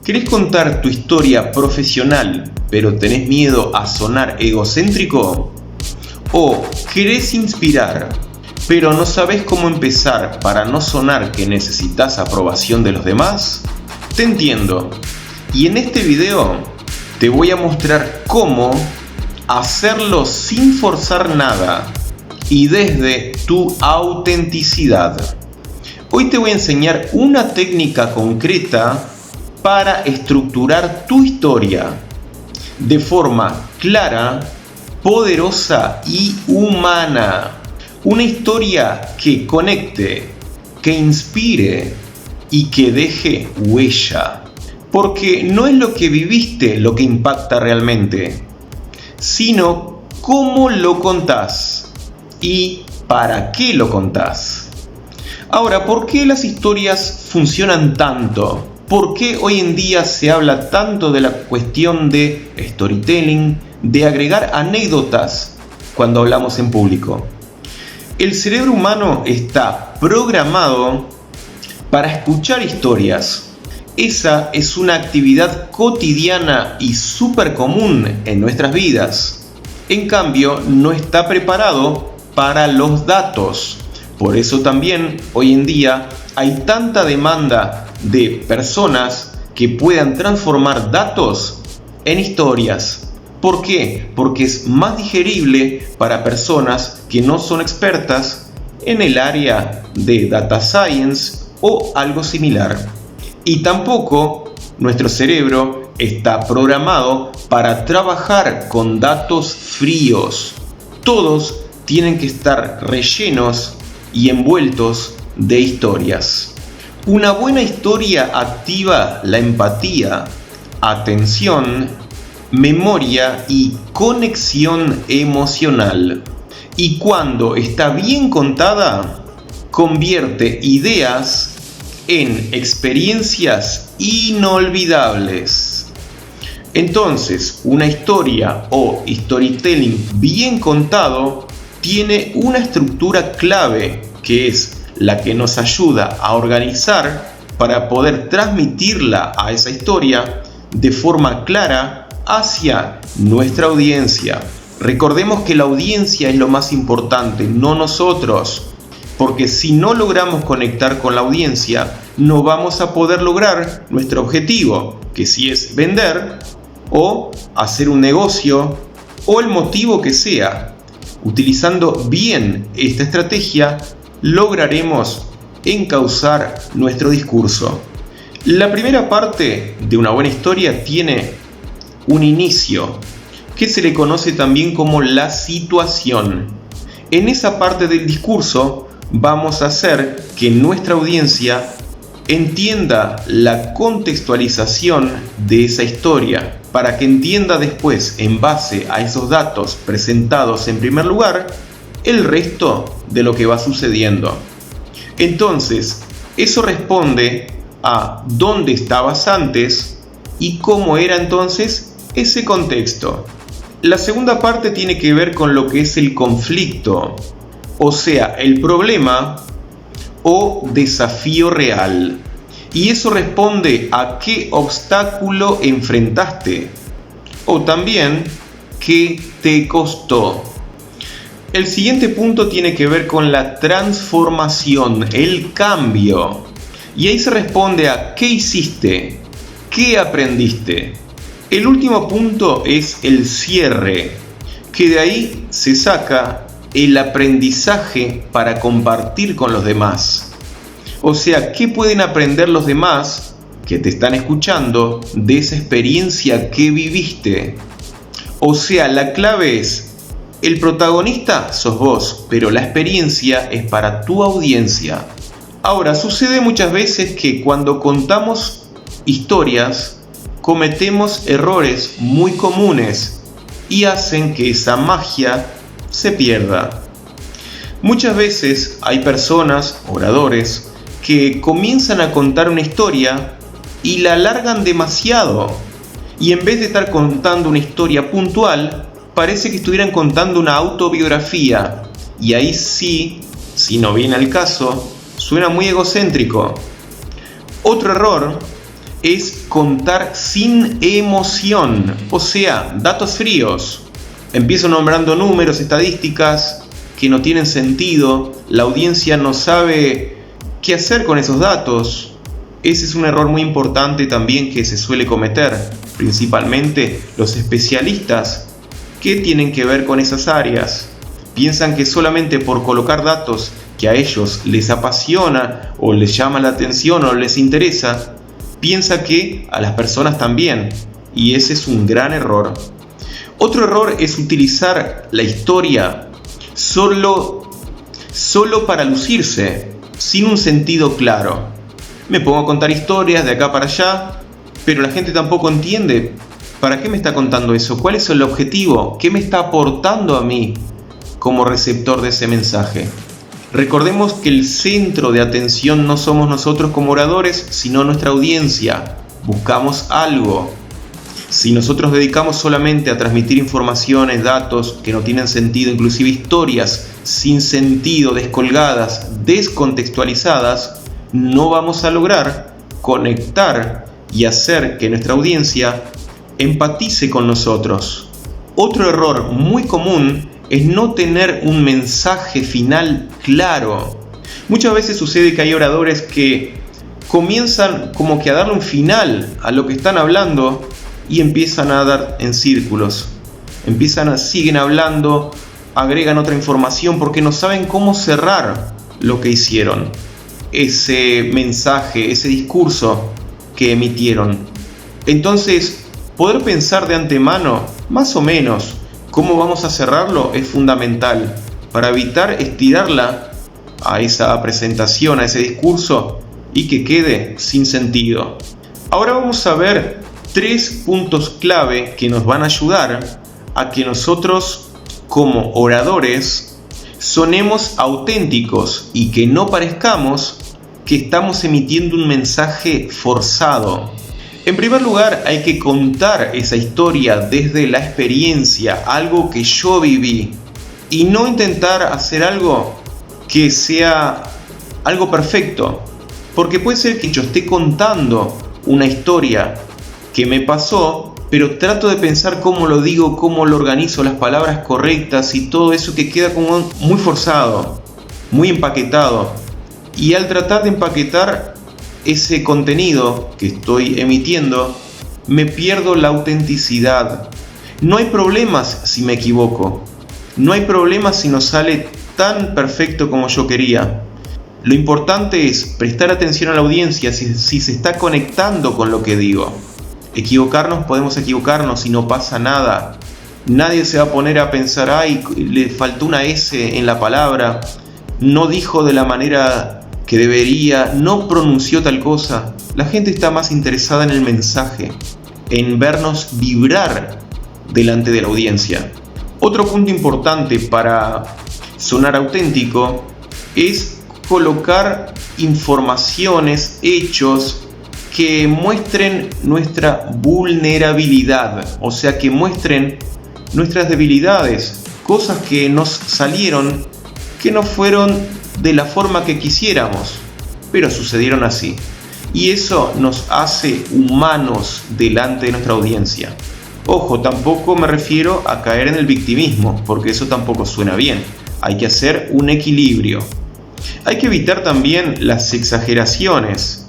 ¿Querés contar tu historia profesional, pero tenés miedo a sonar egocéntrico? ¿O querés inspirar, pero no sabés cómo empezar para no sonar que necesitas aprobación de los demás? Te entiendo. Y en este video te voy a mostrar cómo hacerlo sin forzar nada y desde tu autenticidad. Hoy te voy a enseñar una técnica concreta para estructurar tu historia de forma clara, poderosa y humana. Una historia que conecte, que inspire y que deje huella. Porque no es lo que viviste lo que impacta realmente, sino cómo lo contás y para qué lo contás. Ahora, ¿por qué las historias funcionan tanto? ¿Por qué hoy en día se habla tanto de la cuestión de storytelling, de agregar anécdotas cuando hablamos en público? El cerebro humano está programado para escuchar historias. Esa es una actividad cotidiana y súper común en nuestras vidas. En cambio, no está preparado para los datos. Por eso también hoy en día hay tanta demanda de personas que puedan transformar datos en historias. ¿Por qué? Porque es más digerible para personas que no son expertas en el área de data science o algo similar. Y tampoco nuestro cerebro está programado para trabajar con datos fríos. Todos tienen que estar rellenos y envueltos de historias. Una buena historia activa la empatía, atención, memoria y conexión emocional. Y cuando está bien contada, convierte ideas en experiencias inolvidables. Entonces, una historia o storytelling bien contado tiene una estructura clave que es la que nos ayuda a organizar para poder transmitirla a esa historia de forma clara hacia nuestra audiencia. Recordemos que la audiencia es lo más importante, no nosotros, porque si no logramos conectar con la audiencia, no vamos a poder lograr nuestro objetivo, que si es vender o hacer un negocio o el motivo que sea. Utilizando bien esta estrategia, lograremos encauzar nuestro discurso. La primera parte de una buena historia tiene un inicio, que se le conoce también como la situación. En esa parte del discurso vamos a hacer que nuestra audiencia entienda la contextualización de esa historia, para que entienda después, en base a esos datos presentados en primer lugar, el resto de lo que va sucediendo. Entonces, eso responde a dónde estabas antes y cómo era entonces ese contexto. La segunda parte tiene que ver con lo que es el conflicto, o sea, el problema o desafío real. Y eso responde a qué obstáculo enfrentaste o también qué te costó. El siguiente punto tiene que ver con la transformación, el cambio. Y ahí se responde a qué hiciste, qué aprendiste. El último punto es el cierre, que de ahí se saca el aprendizaje para compartir con los demás. O sea, ¿qué pueden aprender los demás que te están escuchando de esa experiencia que viviste? O sea, la clave es, el protagonista sos vos, pero la experiencia es para tu audiencia. Ahora, sucede muchas veces que cuando contamos historias, cometemos errores muy comunes y hacen que esa magia se pierda. Muchas veces hay personas, oradores, que comienzan a contar una historia y la alargan demasiado. Y en vez de estar contando una historia puntual, parece que estuvieran contando una autobiografía. Y ahí sí, si no viene al caso, suena muy egocéntrico. Otro error es contar sin emoción, o sea, datos fríos. Empiezo nombrando números, estadísticas que no tienen sentido, la audiencia no sabe qué hacer con esos datos. Ese es un error muy importante también que se suele cometer, principalmente los especialistas que tienen que ver con esas áreas. Piensan que solamente por colocar datos que a ellos les apasiona o les llama la atención o les interesa, piensa que a las personas también, y ese es un gran error. Otro error es utilizar la historia solo para lucirse, sin un sentido claro. Me pongo a contar historias de acá para allá, pero la gente tampoco entiende para qué me está contando eso, cuál es el objetivo, qué me está aportando a mí como receptor de ese mensaje. Recordemos que el centro de atención no somos nosotros como oradores, sino nuestra audiencia. Buscamos algo. Si nosotros dedicamos solamente a transmitir informaciones, datos que no tienen sentido, inclusive historias sin sentido, descolgadas, descontextualizadas, no vamos a lograr conectar y hacer que nuestra audiencia empatice con nosotros. Otro error muy común es no tener un mensaje final claro. Muchas veces sucede que hay oradores que comienzan como que a darle un final a lo que están hablando y empiezan a dar en círculos. Siguen hablando, agregan otra información porque no saben cómo cerrar lo que hicieron, ese mensaje, ese discurso que emitieron. Entonces, poder pensar de antemano, más o menos, cómo vamos a cerrarlo es fundamental para evitar estirarla a esa presentación, a ese discurso y que quede sin sentido. Ahora vamos a ver 3 puntos clave que nos van a ayudar a que nosotros como oradores sonemos auténticos y que no parezcamos que estamos emitiendo un mensaje forzado. En primer lugar, hay que contar esa historia desde la experiencia, algo que yo viví, y no intentar hacer algo que sea algo perfecto, porque puede ser que yo esté contando una historia que me pasó, pero trato de pensar cómo lo digo, cómo lo organizo, las palabras correctas y todo eso que queda como muy forzado, muy empaquetado. Y al tratar de empaquetar ese contenido que estoy emitiendo, me pierdo la autenticidad. No hay problemas si me equivoco, no hay problemas si no sale tan perfecto como yo quería. Lo importante es prestar atención a la audiencia si se está conectando con lo que digo. Podemos equivocarnos y no pasa nada. Nadie se va a poner a pensar, ay, le faltó una S en la palabra, no dijo de la manera que debería, no pronunció tal cosa. La gente está más interesada en el mensaje, en vernos vibrar delante de la audiencia. Otro punto importante para sonar auténtico es colocar informaciones, hechos que muestren nuestra vulnerabilidad, o sea, que muestren nuestras debilidades, cosas que nos salieron, que no fueron de la forma que quisiéramos, pero sucedieron así. Y eso nos hace humanos delante de nuestra audiencia. Ojo, tampoco me refiero a caer en el victimismo, porque eso tampoco suena bien. Hay que hacer un equilibrio. Hay que evitar también las exageraciones.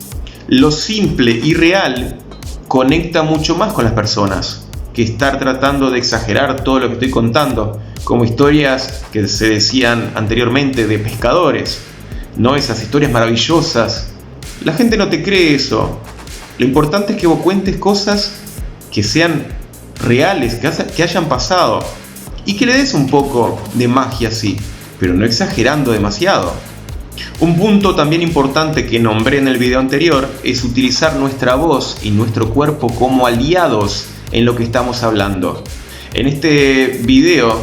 Lo simple y real conecta mucho más con las personas que estar tratando de exagerar todo lo que estoy contando, como historias que se decían anteriormente de pescadores, ¿no? Esas historias maravillosas. La gente no te cree eso. Lo importante es que vos cuentes cosas que sean reales, que hayan pasado, y que le des un poco de magia, sí, pero no exagerando demasiado. Un punto también importante que nombré en el video anterior es utilizar nuestra voz y nuestro cuerpo como aliados en lo que estamos hablando. En este video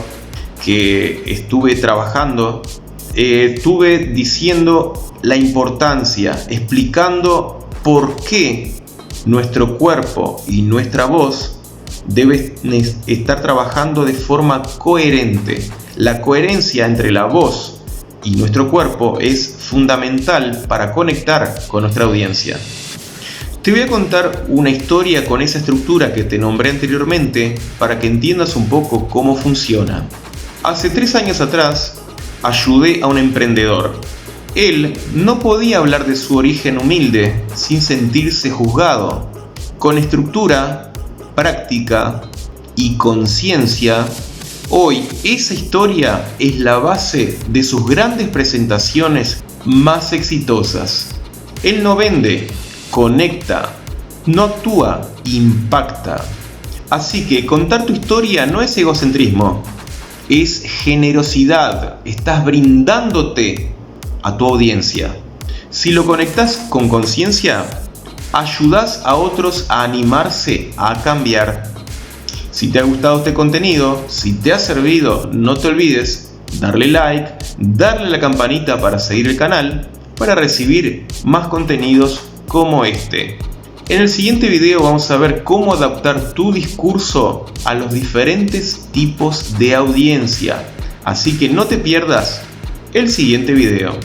que estuve trabajando, estuve diciendo la importancia, explicando por qué nuestro cuerpo y nuestra voz deben estar trabajando de forma coherente. La coherencia entre la voz y nuestro cuerpo es fundamental para conectar con nuestra audiencia. Te voy a contar una historia con esa estructura que te nombré anteriormente para que entiendas un poco cómo funciona. Hace 3 años atrás ayudé a un emprendedor. Él no podía hablar de su origen humilde sin sentirse juzgado. Con estructura, práctica y conciencia, hoy esa historia es la base de sus grandes presentaciones más exitosas. Él no vende, conecta, no actúa, impacta. Así que contar tu historia no es egocentrismo, es generosidad. Estás brindándote a tu audiencia. Si lo conectas con conciencia, ayudas a otros a animarse a cambiar. Si te ha gustado este contenido, si te ha servido, no te olvides darle like, darle a la campanita para seguir el canal, para recibir más contenidos como este. En el siguiente video vamos a ver cómo adaptar tu discurso a los diferentes tipos de audiencia. Así que no te pierdas el siguiente video.